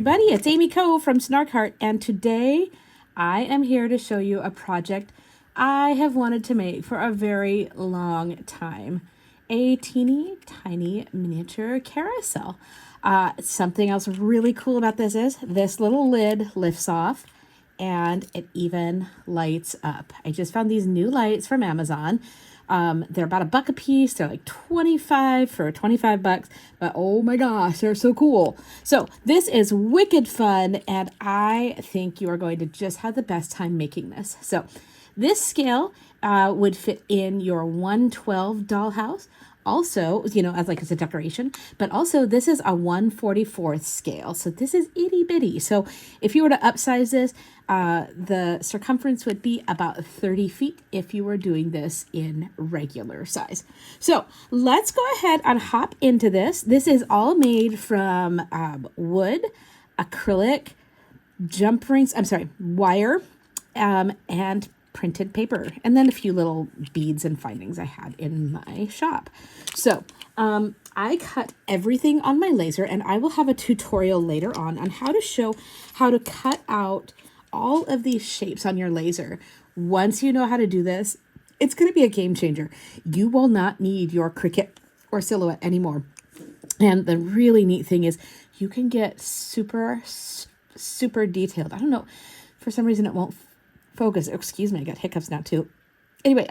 everybody, it's Amy Coe from Snark Heart, and today I am here to show you a project I have wanted to make for a very long time. A teeny tiny miniature carousel. Something else really cool about this is this little lid lifts off and it even lights up. I just found these new lights from Amazon. They're about $1 a piece. They're like 25 for 25 bucks, but oh my gosh, they're so cool. So this is wicked fun, and I think you are going to just have the best time making this. So this scale would fit in your 112 dollhouse. Also, you know, as a decoration, but also this is a 1/44 scale. So this is itty bitty. So if you were to upsize this, the circumference would be about 30 feet if you were doing this in regular size. So let's go ahead and hop into this. This is all made from wood, acrylic, wire, and printed paper, and then a few little beads and findings I had in my shop. So I cut everything on my laser, and I will have a tutorial later on how to show how to cut out all of these shapes on your laser. Once you know how to do this, it's going to be a game changer. You will not need your Cricut or Silhouette anymore. And the really neat thing is you can get super detailed. I don't know, for some reason it won't focus. Excuse me, I got hiccups now too. Anyway,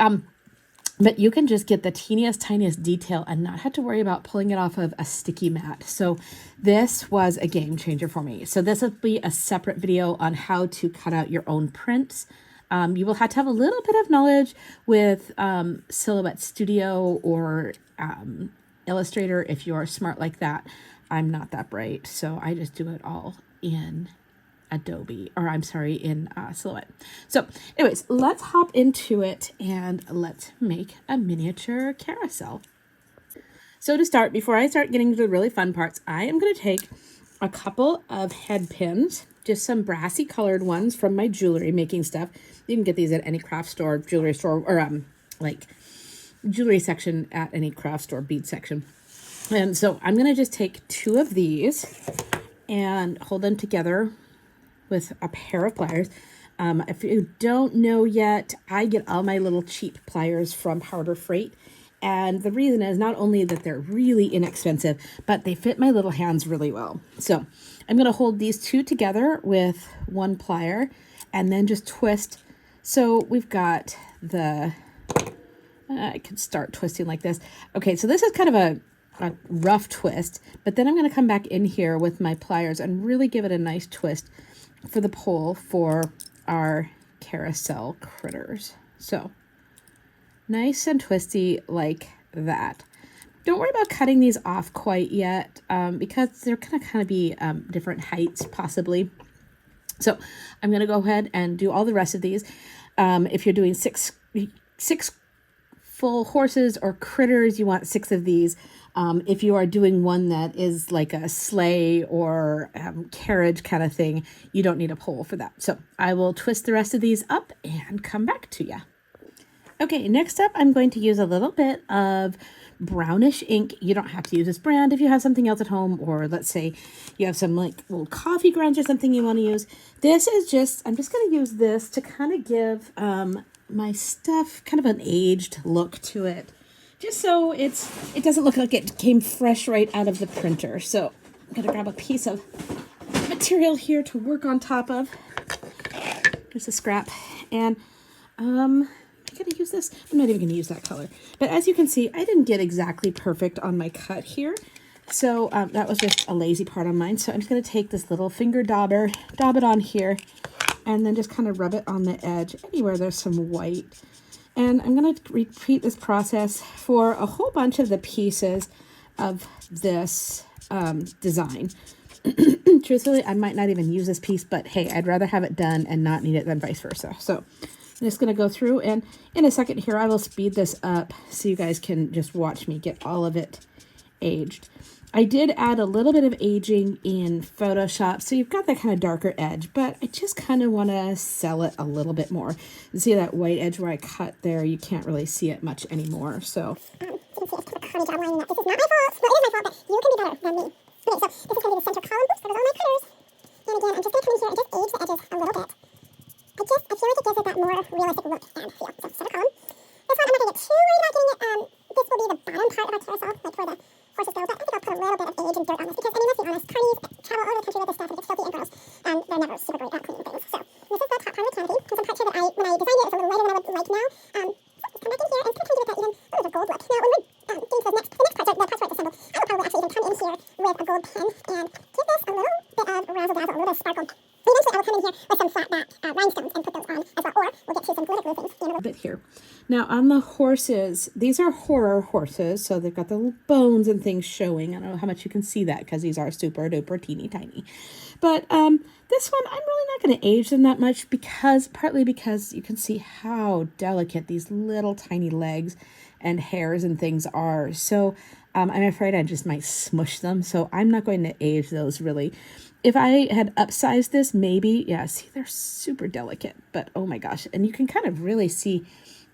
but you can just get the tiniest detail and not have to worry about pulling it off of a sticky mat. So this was a game changer for me. So this will be a separate video on how to cut out your own prints. You will have to have a little bit of knowledge with Silhouette Studio or Illustrator if you are smart like that. I'm not that bright, so I just do it all in in Silhouette. So anyways, let's hop into it and let's make a miniature carousel. So to start, before I start getting to the really fun parts, I am going to take a couple of head pins, just some brassy colored ones from my jewelry making stuff. You can get these at any craft store, jewelry store, or like jewelry section at any craft store, bead section. And so I'm going to just take 2 of these and hold them together with a pair of pliers. If you don't know yet, I get all my little cheap pliers from Harbor Freight. And the reason is not only that they're really inexpensive, but they fit my little hands really well. So I'm going to hold these 2 together with 1 plier and then just twist. So we've got I could start twisting like this. Okay, so this is kind of a rough twist, but then I'm going to come back in here with my pliers and really give it a nice twist for the pole for our carousel critters. So nice and twisty like that. Don't worry about cutting these off quite yet because they're going to kind of be different heights possibly. So I'm going to go ahead and do all the rest of these. If you're doing six full horses or critters, you want 6 of these. If you are doing one that is like a sleigh or carriage kind of thing, you don't need a pole for that. So I will twist the rest of these up and come back to you. Okay, next up, I'm going to use a little bit of brownish ink. You don't have to use this brand if you have something else at home, or let's say you have some like little coffee grounds or something you want to use. This is just, I'm just going to use this to kind of give my stuff kind of an aged look to it. Just so it doesn't look like it came fresh right out of the printer. So I'm going to grab a piece of material here to work on top of. There's a scrap. And I'm going to use this. I'm not even going to use that color. But as you can see, I didn't get exactly perfect on my cut here. So that was just a lazy part on mine. So I'm just going to take this little finger dauber, daub it on here, and then just kind of rub it on the edge anywhere there's some white. And I'm going to repeat this process for a whole bunch of the pieces of this design. Truthfully, I might not even use this piece, but hey, I'd rather have it done and not need it than vice versa. So I'm just going to go through, and in a second here, I will speed this up so you guys can just watch me get all of it aged. I did add a little bit of aging in Photoshop, so you've got that kind of darker edge, but I just kind of want to sell it a little bit more. You see that white edge where I cut there? You can't really see it much anymore, so. You can see it's kind of a crummy job line. This is not my fault. Well, it is my fault, but you can be better than me. Okay, so this is going to be the center column. Oops, there goes all my critters. And again, I'm just going to come in here and just age the edges a little bit. I feel like it gives it that more realistic look and feel. So center column. This one, I'm not going to get too worried about getting it. This will be the bottom part of our carousel, like where the horses go. But I think I'll put a little bit of age and dirt on this because, I mean, let's be honest, carnies travel all over the country with this stuff and it gets filthy and gross. They're never super great at cleaning things. So this is the top part of the canopy. There's some part here that when I designed it, it's a little lighter than I would like now. Let's come back in here and kind of give it that even, there's a gold look. Now, when we're getting to the next parts, the parts where it's assembled, I will probably actually even come in here with a gold pen and give this a little bit of razzle dazzle, a little bit of sparkle. Eventually, I will come in here with some flat back rhinestones and put those on as well. Or we'll get to some glitter glue things in a little bit here. Now on the horses, these are horror horses, so they've got the little bones and things showing. I don't know how much you can see that because these are super duper teeny tiny. But this one, I'm really not going to age them that much partly because you can see how delicate these little tiny legs and hairs and things are. So I'm afraid I just might smush them. So I'm not going to age those really. If I had upsized this, maybe, yeah, see, they're super delicate, but oh my gosh. And you can kind of really see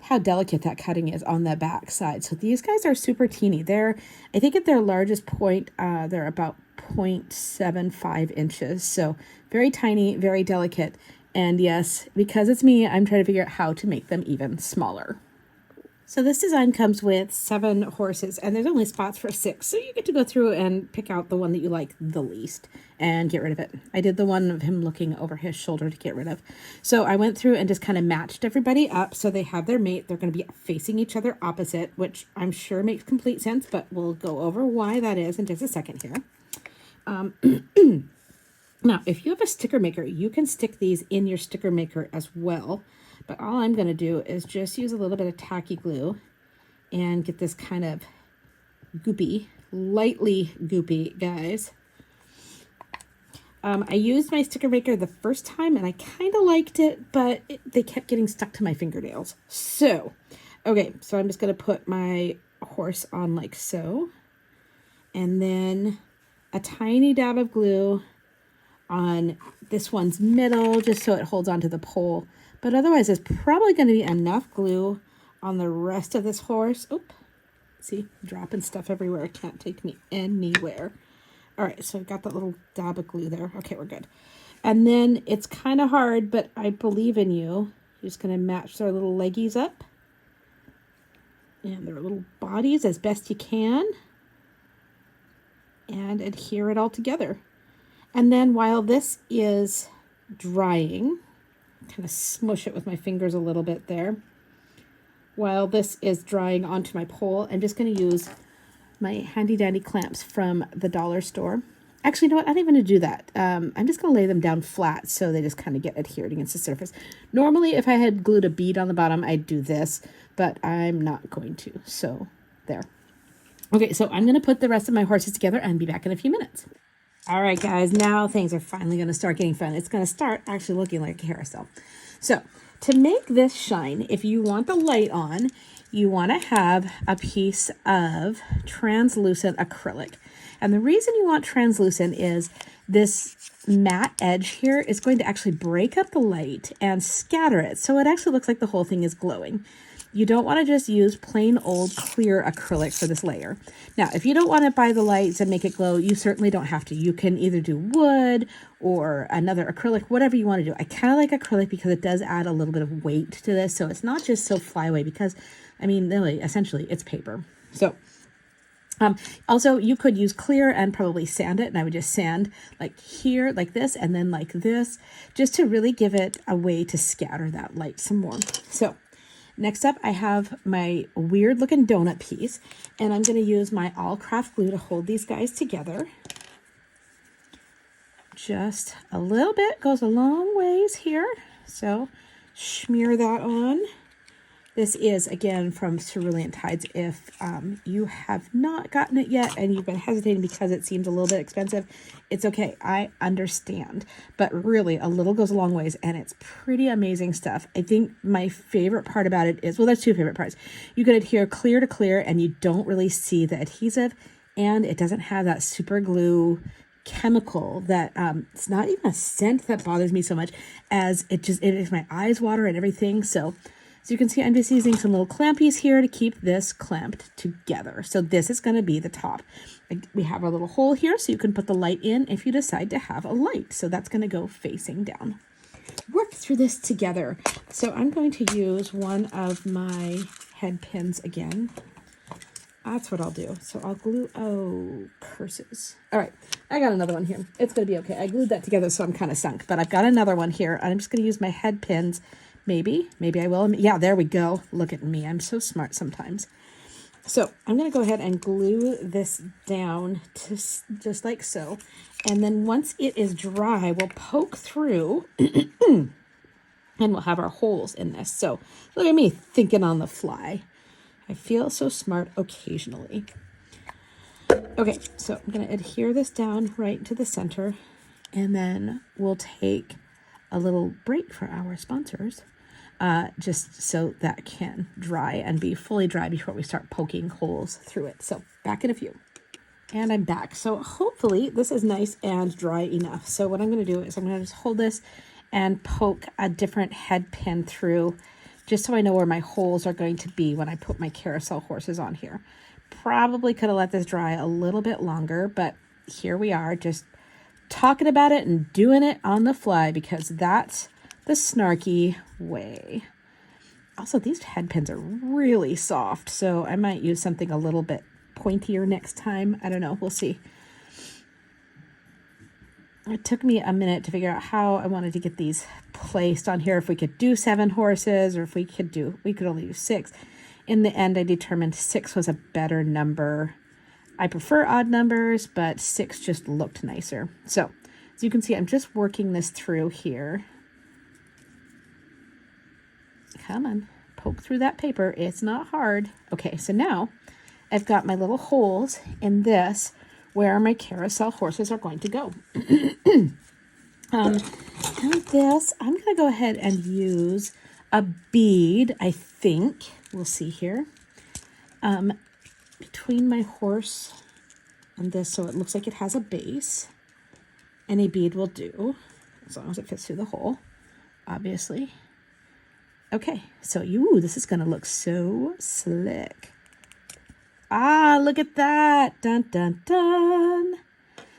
how delicate that cutting is on the back side. So these guys are super teeny. I think at their largest point, they're about 0.75 inches. So very tiny, very delicate. And yes, because it's me, I'm trying to figure out how to make them even smaller. So this design comes with 7 horses and there's only spots for 6. So you get to go through and pick out the one that you like the least and get rid of it. I did the one of him looking over his shoulder to get rid of. So I went through and just kind of matched everybody up. So they have their mate. They're going to be facing each other opposite, which I'm sure makes complete sense, but we'll go over why that is in just a second here. Now, if you have a sticker maker, you can stick these in your sticker maker as well. But all I'm going to do is just use a little bit of tacky glue and get this kind of goopy, lightly goopy, guys. I used my sticker maker the first time and I kind of liked it, but they kept getting stuck to my fingernails. So, okay, so I'm just going to put my horse on like so. And then a tiny dab of glue on this one's middle, just so it holds onto the pole. But otherwise, there's probably going to be enough glue on the rest of this horse. Oop, see, dropping stuff everywhere. It can't take me anywhere. All right, so I've got that little dab of glue there. Okay, we're good. And then it's kind of hard, but I believe in you. You're just going to match their little leggies up and their little bodies as best you can and adhere it all together. And then while this is drying, kind of smush it with my fingers a little bit there. While this is drying onto my pole, I'm just going to use my handy dandy clamps from the dollar store. Actually, you know what? I don't even do that. I'm just going to lay them down flat so they just kind of get adhered against the surface. Normally, if I had glued a bead on the bottom, I'd do this, but I'm not going to. So there. Okay, so I'm going to put the rest of my horses together and be back in a few minutes. All right, guys, now things are finally going to start getting fun. It's going to start actually looking like a carousel. So to make this shine, if you want the light on, you want to have a piece of translucent acrylic. And the reason you want translucent is this matte edge here is going to actually break up the light and scatter it. So it actually looks like the whole thing is glowing. You don't want to just use plain old clear acrylic for this layer. Now, if you don't want to buy the lights and make it glow, you certainly don't have to. You can either do wood or another acrylic, whatever you want to do. I kind of like acrylic because it does add a little bit of weight to this. So it's not just so flyaway because, I mean, really, essentially, it's paper. So also, you could use clear and probably sand it. And I would just sand like here, like this, and then like this, just to really give it a way to scatter that light some more. So next up, I have my weird looking donut piece, and I'm going to use my all craft glue to hold these guys together. Just a little bit goes a long ways here. So smear that on. This is, again, from Cerulean Tides. If you have not gotten it yet and you've been hesitating because it seems a little bit expensive, it's okay. I understand. But really, a little goes a long ways, and it's pretty amazing stuff. I think my favorite part about it is, well, there's 2 favorite parts. You can adhere clear to clear, and you don't really see the adhesive, and it doesn't have that super glue chemical that it's not even a scent that bothers me so much as it makes my eyes water and everything. So So you can see I'm just using some little clampies here to keep this clamped together. So this is going to be the top. We have our little hole here so you can put the light in if you decide to have a light. So that's going to go facing down. Work through this together. So I'm going to use one of my head pins again. That's what I'll do. So I'll glue, oh, curses. All right, I got another one here. It's going to be okay. I glued that together, so I'm kind of sunk, but I've got another one here. I'm just going to use my head pins. Maybe I will. Yeah, there we go. Look at me. I'm so smart sometimes. So I'm going to go ahead and glue this down to just like so. And then once it is dry, we'll poke through and we'll have our holes in this. So look at me thinking on the fly. I feel so smart occasionally. Okay, so I'm going to adhere this down right to the center, and then we'll take a little break for our sponsors, just so that can dry and be fully dry before we start poking holes through it. So back in a few. And I'm back. So hopefully this is nice and dry enough. So what I'm going to do is I'm going to just hold this and poke a different head pin through, just so I know where my holes are going to be when I put my carousel horses on here. Probably could have let this dry a little bit longer, but here we are, just talking about it and doing it on the fly, because that's the snarky way. Also, these head pins are really soft, so I might use something a little bit pointier next time. I don't know. We'll see. It took me a minute to figure out how I wanted to get these placed on here. If we could do 7 horses, or if we could only do 6. In the end, I determined 6 was a better number. I prefer odd numbers, but 6 just looked nicer. So, as you can see, I'm just working this through here. Come on, poke through that paper. It's not hard. Okay, so now I've got my little holes in this where my carousel horses are going to go. And this, I'm going to go ahead and use a bead, I think. We'll see here. Between my horse and this, so it looks like it has a base. Any bead will do, as long as it fits through the hole, obviously. Okay, so this is going to look so slick. Ah, look at that. Dun, dun, dun.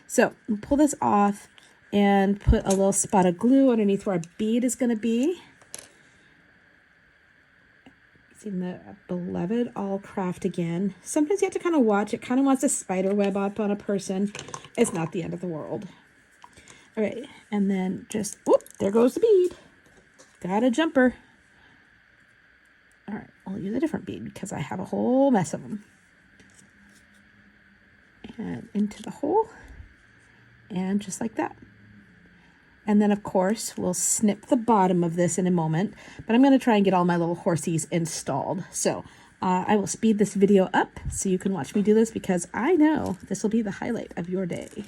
So we'll pull this off and put a little spot of glue underneath where our bead is going to be. Seeing the beloved all craft again. Sometimes you have to kind of watch. It kind of wants a spider web up on a person. It's not the end of the world. All right, and then just, whoop, there goes the bead. Got a jumper. All right, I'll use a different bead because I have a whole mess of them. And into the hole, and just like that. And then, of course, we'll snip the bottom of this in a moment, but I'm going to try and get all my little horsies installed. So I will speed this video up so you can watch me do this, because I know this will be the highlight of your day.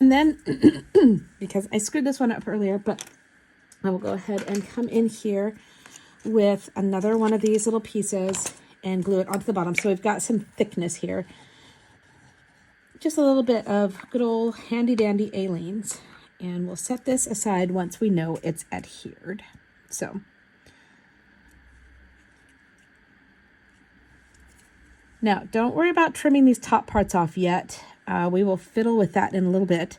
And then, because I screwed this one up earlier, but I will go ahead and come in here with another one of these little pieces and glue it onto the bottom. So we've got some thickness here. Just a little bit of good old handy dandy A-lanes. And we'll set this aside once we know it's adhered. So now, don't worry about trimming these top parts off yet. We will fiddle with that in a little bit.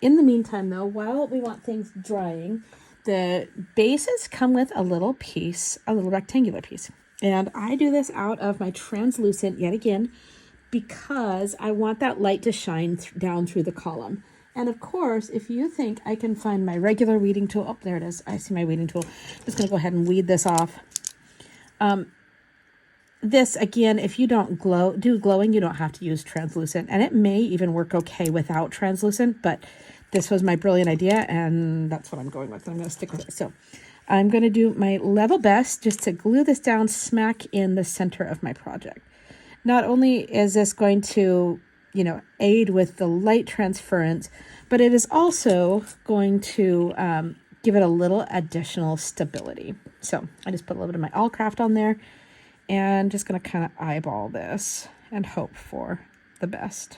In the meantime, though, while we want things drying, the bases come with a little piece, a little rectangular piece. And I do this out of my translucent, yet again, because I want that light to shine down through the column. And of course, if you think I can find my regular weeding tool, oh, there it is. I see my weeding tool. I'm just going to go ahead and weed this off. This, again, if you don't do glowing, you don't have to use translucent. And it may even work okay without translucent, but this was my brilliant idea, and that's what I'm going with. I'm going to stick with it. So I'm going to do my level best just to glue this down smack in the center of my project. Not only is this going to, aid with the light transference, but it is also going to give it a little additional stability. So I just put a little bit of my all craft on there. And just going to kind of eyeball this and hope for the best.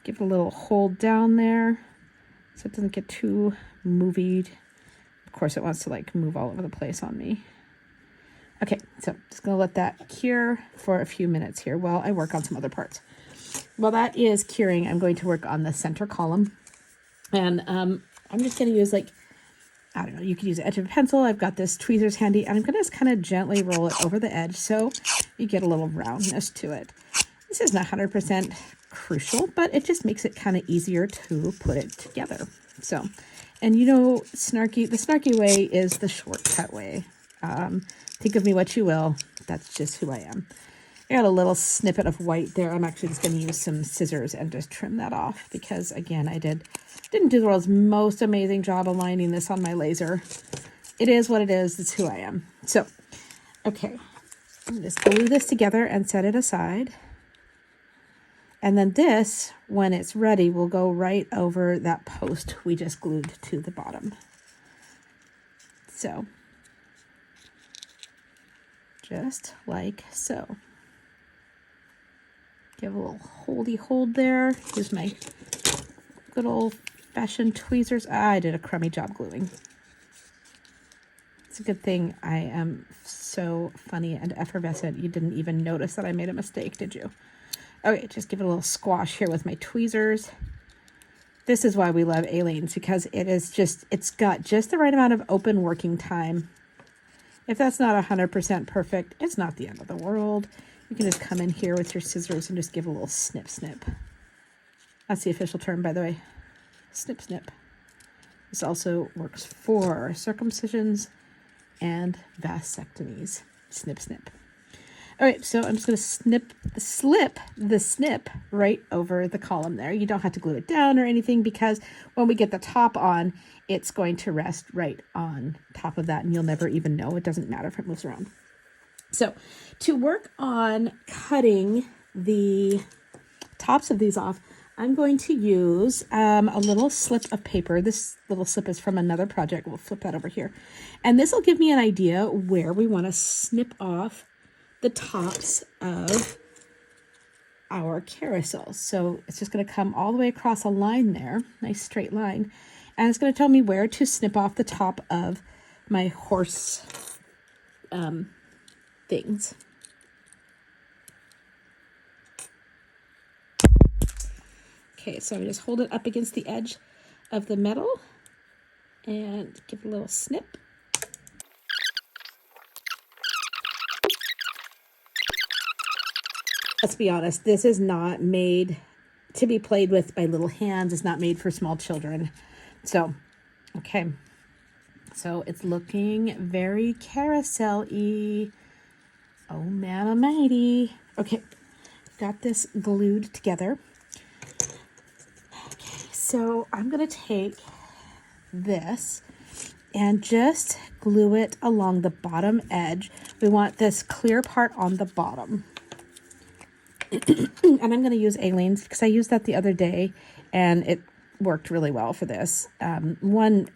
Give it a little hold down there so it doesn't get too movied. Of course, it wants to like move all over the place on me. Okay, so just going to let that cure for a few minutes here while I work on some other parts. While that is curing, I'm going to work on the center column. And I'm just going to use like, I don't know, you could use the edge of a pencil. I've got this tweezers handy, and I'm going to just kind of gently roll it over the edge so you get a little roundness to it. This is not 100% crucial, but it just makes it kind of easier to put it together. So, and you know, the snarky way is the shortcut way. Think of me what you will. That's just who I am. I got a little snippet of white there. I'm actually just going to use some scissors and just trim that off because, again, I didn't do the world's most amazing job aligning this on my laser. It is what it is. It's who I am. So, okay. I'm just glue this together and set it aside. And then this, when it's ready, will go right over that post we just glued to the bottom. So, just like so. Give a little holdy hold there. Here's my good old-fashioned tweezers. I did a crummy job gluing. It's a good thing I am so funny and effervescent. You didn't even notice that I made a mistake, did you? Okay, just give it a little squash here with my tweezers. This is why we love Aleene's, because it's got just the right amount of open working time. If that's not 100% perfect, it's not the end of the world. You can just come in here with your scissors and just give a little snip, snip. That's the official term, by the way. Snip, snip. This also works for circumcisions and vasectomies. Snip, snip. All right, so I'm just going to slip the snip right over the column there. You don't have to glue it down or anything because when we get the top on, it's going to rest right on top of that, and you'll never even know. It doesn't matter if it moves around. So to work on cutting the tops of these off, I'm going to use a little slip of paper. This little slip is from another project. We'll flip that over here. And this will give me an idea where we want to snip off the tops of our carousel. So it's just going to come all the way across a line there, nice straight line. And it's going to tell me where to snip off the top of my horse things. Okay, so I just hold it up against the edge of the metal and give it a little snip. Let's be honest, this is not made to be played with by little hands. It's not made for small children. So, okay. So it's looking very carousel-y. Oh man almighty. Okay, got this glued together. Okay, so I'm going to take this and just glue it along the bottom edge. We want this clear part on the bottom. And I'm going to use Aleene's because I used that the other day and it worked really well for this. One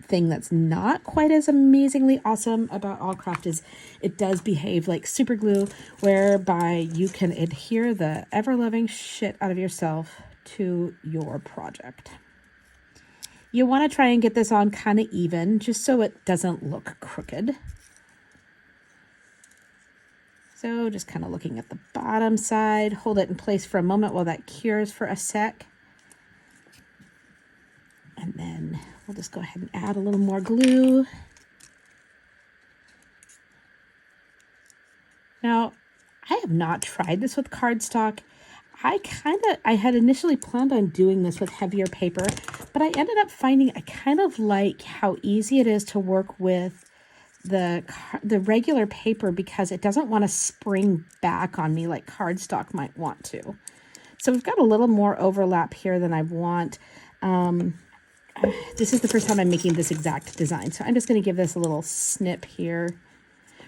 thing that's not quite as amazingly awesome about All Craft is it does behave like super glue, whereby you can adhere the ever-loving shit out of yourself to your project. You want to try and get this on kind of even, just so it doesn't look crooked. So just kind of looking at the bottom side, hold it in place for a moment while that cures for a sec. And then we'll just go ahead and add a little more glue. Now, I have not tried this with cardstock. I had initially planned on doing this with heavier paper, but I ended up finding I kind of like how easy it is to work with the regular paper because it doesn't want to spring back on me like cardstock might want to. So we've got a little more overlap here than I want. This is the first time I'm making this exact design, so I'm just going to give this a little snip here.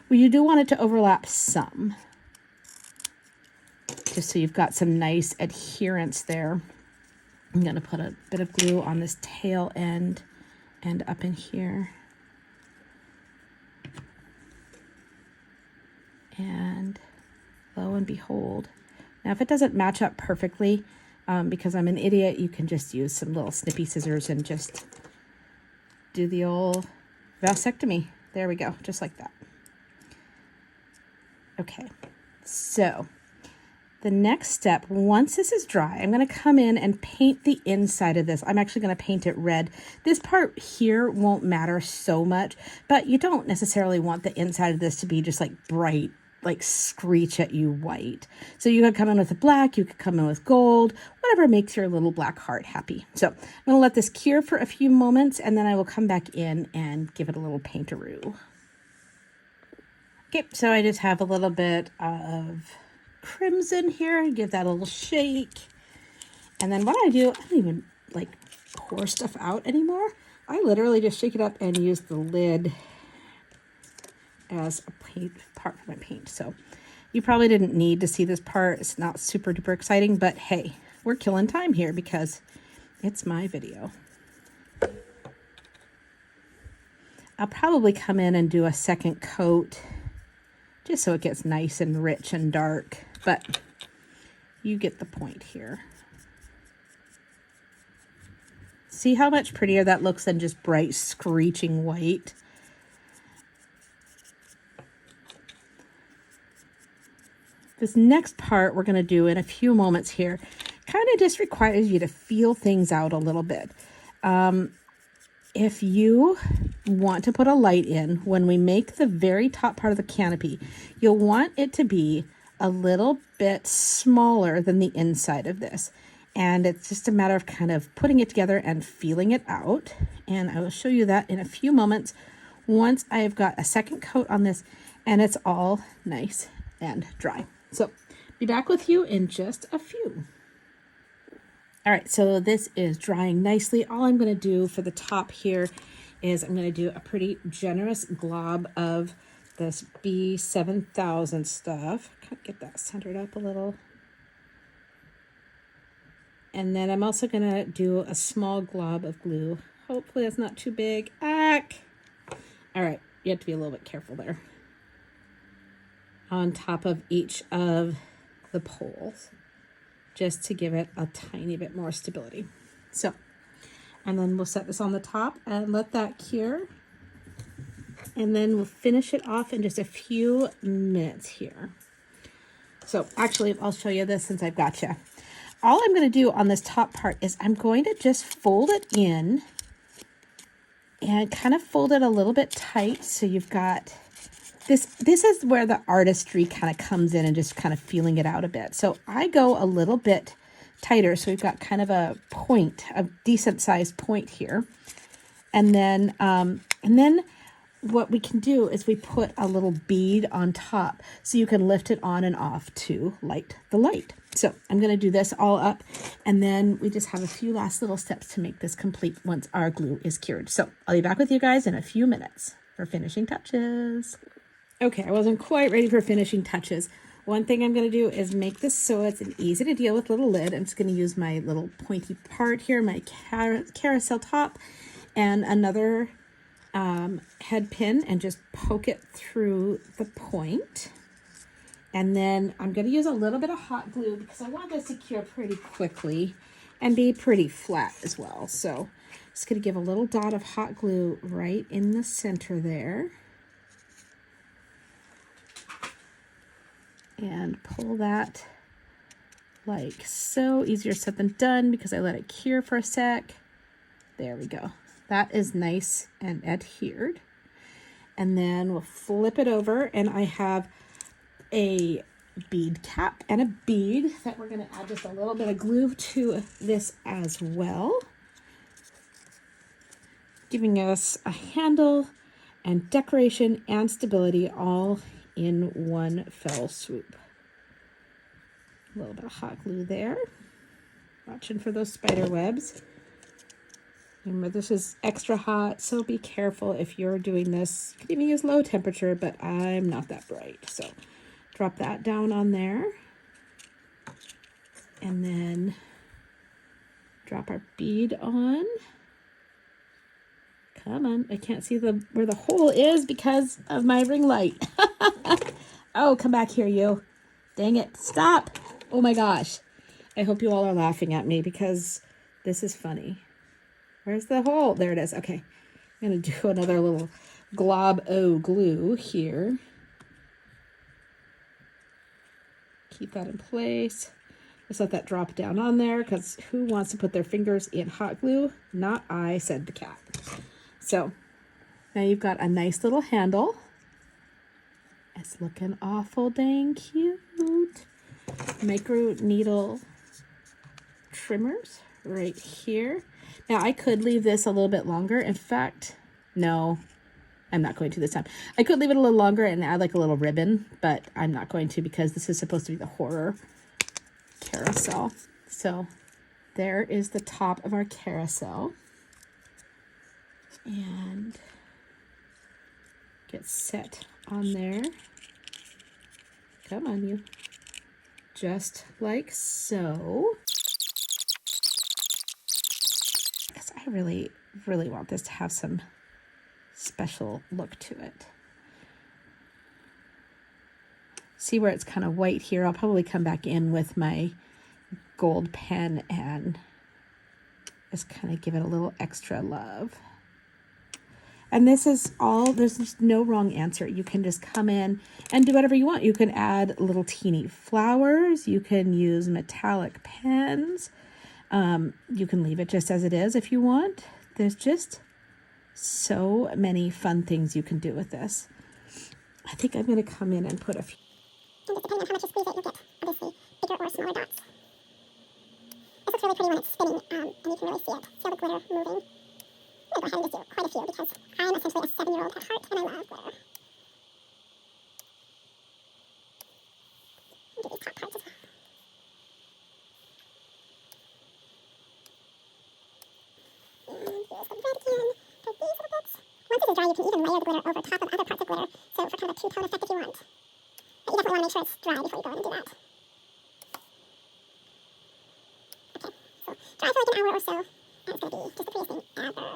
Well, you do want it to overlap some, just so you've got some nice adherence there. I'm going to put a bit of glue on this tail end and up in here. And lo and behold. Now, if it doesn't match up perfectly, because I'm an idiot, you can just use some little snippy scissors and just do the old vasectomy. There we go, just like that. Okay, so the next step, once this is dry, I'm going to come in and paint the inside of this. I'm actually going to paint it red. This part here won't matter so much, but you don't necessarily want the inside of this to be just like bright, like screech at you white. So you could come in with a black, you could come in with gold, whatever makes your little black heart happy. So I'm going to let this cure for a few moments, and then I will come back in and give it a little painteroo. Okay, so I just have a little bit of crimson here, give that a little shake. And then what I do, I don't even like pour stuff out anymore. I literally just shake it up and use the lid as a paint part for my paint. So you probably didn't need to see this part. It's not super duper exciting, but hey, we're killing time here because it's my video. I'll probably come in and do a second coat just so it gets nice and rich and dark, but you get the point here. See how much prettier that looks than just bright screeching white? This next part we're going to do in a few moments here kind of just requires you to feel things out a little bit. If you want to put a light in, when we make the very top part of the canopy, you'll want it to be a little bit smaller than the inside of this. And it's just a matter of kind of putting it together and feeling it out. And I will show you that in a few moments once I've got a second coat on this and it's all nice and dry. So be back with you in just a few. All right, so this is drying nicely. All I'm going to do for the top here is I'm going to do a pretty generous glob of this B7000 stuff. Kind of get that centered up a little. And then I'm also going to do a small glob of glue. Hopefully that's not too big. Ack! All right, you have to be a little bit careful there. On top of each of the poles, just to give it a tiny bit more stability. So, and then we'll set this on the top and let that cure. And then we'll finish it off in just a few minutes here. So actually, I'll show you this since I've got you. All I'm going to do on this top part is I'm going to just fold it in and kind of fold it a little bit tight. So you've got this is where the artistry kind of comes in and just kind of feeling it out a bit. So I go a little bit tighter. So we've got kind of a point, a decent sized point here. And then what we can do is we put a little bead on top so you can lift it on and off to light the light. So I'm going to do this all up, and then we just have a few last little steps to make this complete once our glue is cured. So I'll be back with you guys in a few minutes for finishing touches. Okay, I wasn't quite ready for finishing touches. One thing I'm going to do is make this so it's an easy to deal with little lid. I'm just going to use my little pointy part here, my carousel top, and another head pin, and just poke it through the point. And then I'm going to use a little bit of hot glue because I want this to cure pretty quickly and be pretty flat as well. So just going to give a little dot of hot glue right in the center there. And pull that like so. Easier said than done because I let it cure for a sec. There we go. That is nice and adhered. And then we'll flip it over, and I have a bead cap and a bead that we're going to add just a little bit of glue to this as well, giving us a handle and decoration and stability all in one fell swoop. A little bit of hot glue there. Watching for those spider webs. Remember, this is extra hot, so be careful if you're doing this. You can even use low temperature, but I'm not that bright. So drop that down on there. And then drop our bead on. Come on, I can't see where the hole is because of my ring light. Oh, come back here, you. Dang it. Stop. Oh my gosh. I hope you all are laughing at me because this is funny. Where's the hole? There it is. Okay. I'm going to do another little glob o glue here. Keep that in place. Just let that drop down on there because who wants to put their fingers in hot glue? Not I, said the cat. So now you've got a nice little handle. It's looking awful dang cute. Micro needle trimmers right here. Now I could leave this a little bit longer. In fact, no, I'm not going to this time. I could leave it a little longer and add like a little ribbon, but I'm not going to because this is supposed to be the horror carousel. So there is the top of our carousel. And get set on there. Come on, you. Just like so. Because I really, really want this to have some special look to it. See where it's kind of white here? I'll probably come back in with my gold pen and just kind of give it a little extra love. And this is all, there's just no wrong answer. You can just come in and do whatever you want. You can add little teeny flowers. You can use metallic pens. You can leave it just as it is if you want. There's just so many fun things you can do with this. I think I'm going to come in and put a few. And just depending on how much you squeeze it, you'll get, obviously, bigger or smaller dots. This looks really pretty when it's spinning, and you can really see it. Feel the glitter moving. I'm going to go ahead and just do quite a few because I'm essentially a 7-year-old at heart, and I love glitter. I'll do these top parts as well. And here's the red again for these little bits. Once this is dry, you can even layer the glitter over top of other parts of glitter, so for kind of a two-tone effect if you want. But you definitely want to make sure it's dry before you go in and do that. Okay, so dry for like an hour or so, and it's going to be just the prettiest thing ever.